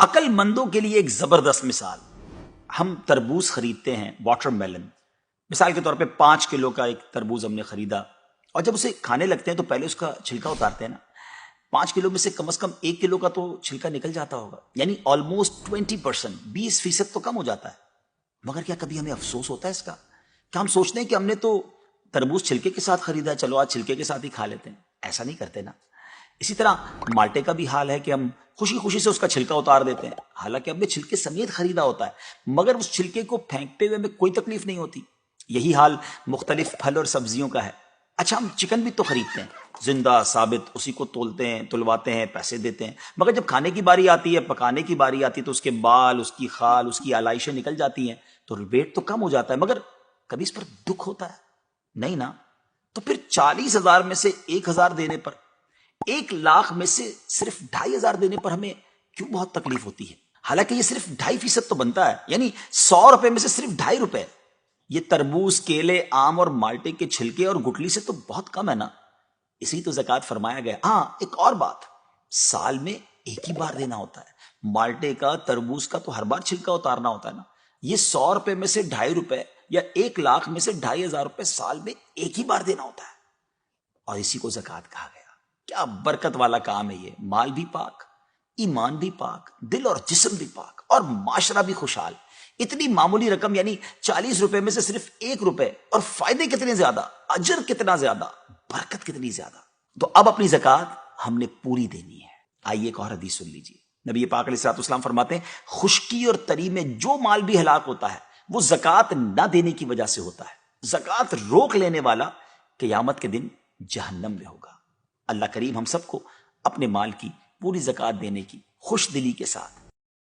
عقل مندوں کے لیے ایک زبردست مثال. ہم تربوز خریدتے ہیں، واٹر میلن. مثال کے طور پہ 5 کلو کا ایک تربوز ہم نے خریدا، اور جب اسے کھانے لگتے ہیں تو پہلے اس کا چھلکا اتارتے ہیں نا. 5 کلو میں سے کم از کم 1 کلو کا تو چھلکا نکل جاتا ہوگا، یعنی آلموسٹ 20%، 20% تو کم ہو جاتا ہے. مگر کیا کبھی ہمیں افسوس ہوتا ہے اس کا؟ کیا ہم سوچتے ہیں کہ ہم نے تو تربوز چھلکے کے ساتھ خریدا، چلو آج چھلکے کے ساتھ ہی کھا لیتے ہیں؟ ایسا نہیں کرتے نا. اسی طرح مالٹے کا بھی حال ہے کہ ہم خوشی خوشی سے اس کا چھلکا اتار دیتے ہیں، حالانکہ ہم نے چھلکے سمیت خریدا ہوتا ہے، مگر اس چھلکے کو پھینکتے ہوئے ہمیں کوئی تکلیف نہیں ہوتی. یہی حال مختلف پھل اور سبزیوں کا ہے. اچھا، ہم چکن بھی تو خریدتے ہیں، زندہ ثابت، اسی کو تولتے ہیں، تلواتے ہیں، پیسے دیتے ہیں، مگر جب کھانے کی باری آتی ہے، پکانے کی باری آتی ہے، تو اس کے بال، اس کی خال، اس کی آلائشیں نکل جاتی ہیں، تو ویٹ تو کم ہو جاتا ہے. مگر کبھی اس پر دکھ ہوتا ہے؟ نہیں نا. تو پھر 40,000 میں سے 1,000 دینے پر، 1,00,000 میں سے صرف 2,500 دینے پر ہمیں کیوں بہت تکلیف ہوتی ہے؟ حالانکہ یہ صرف 2.5% تو بنتا ہے، یعنی 100 روپے میں سے صرف 2.5 روپے. یہ تربوز، کیلے، آم اور مالٹے کے چھلکے اور گٹلی سے تو بہت کم ہے نا. اسی تو زکوٰۃ فرمایا گیا. ہاں، ایک اور بات، سال میں ایک ہی بار دینا ہوتا ہے. مالٹے کا، تربوز کا تو ہر بار چھلکا اتارنا ہوتا ہے نا. یہ 100 روپے میں سے 2.5 روپے یا 1,00,000 میں سے 2,500 روپے سال میں ایک ہی بار دینا ہوتا ہے، اور اسی کو زکوٰۃ کہا گیا. کیا برکت والا کام ہے یہ! مال بھی پاک، ایمان بھی پاک، دل اور جسم بھی پاک، اور معاشرہ بھی خوشحال. اتنی معمولی رقم، یعنی 40 روپے میں سے صرف 1 روپے، اور فائدے کتنے زیادہ، اجر کتنا زیادہ، برکت کتنی زیادہ. تو اب اپنی زکوٰۃ ہم نے پوری دینی ہے. آئیے ایک اور حدیث سن لیجیے. نبی پاک علیہ الصلوۃ والسلام فرماتے ہیں، خشکی اور تری میں جو مال بھی ہلاک ہوتا ہے وہ زکوٰۃ نہ دینے کی وجہ سے ہوتا ہے. زکوٰۃ روک لینے والا قیامت کے دن جہنم میں ہوگا. اللہ کریم ہم سب کو اپنے مال کی پوری زکوٰۃ دینے کی خوش دلی کے ساتھ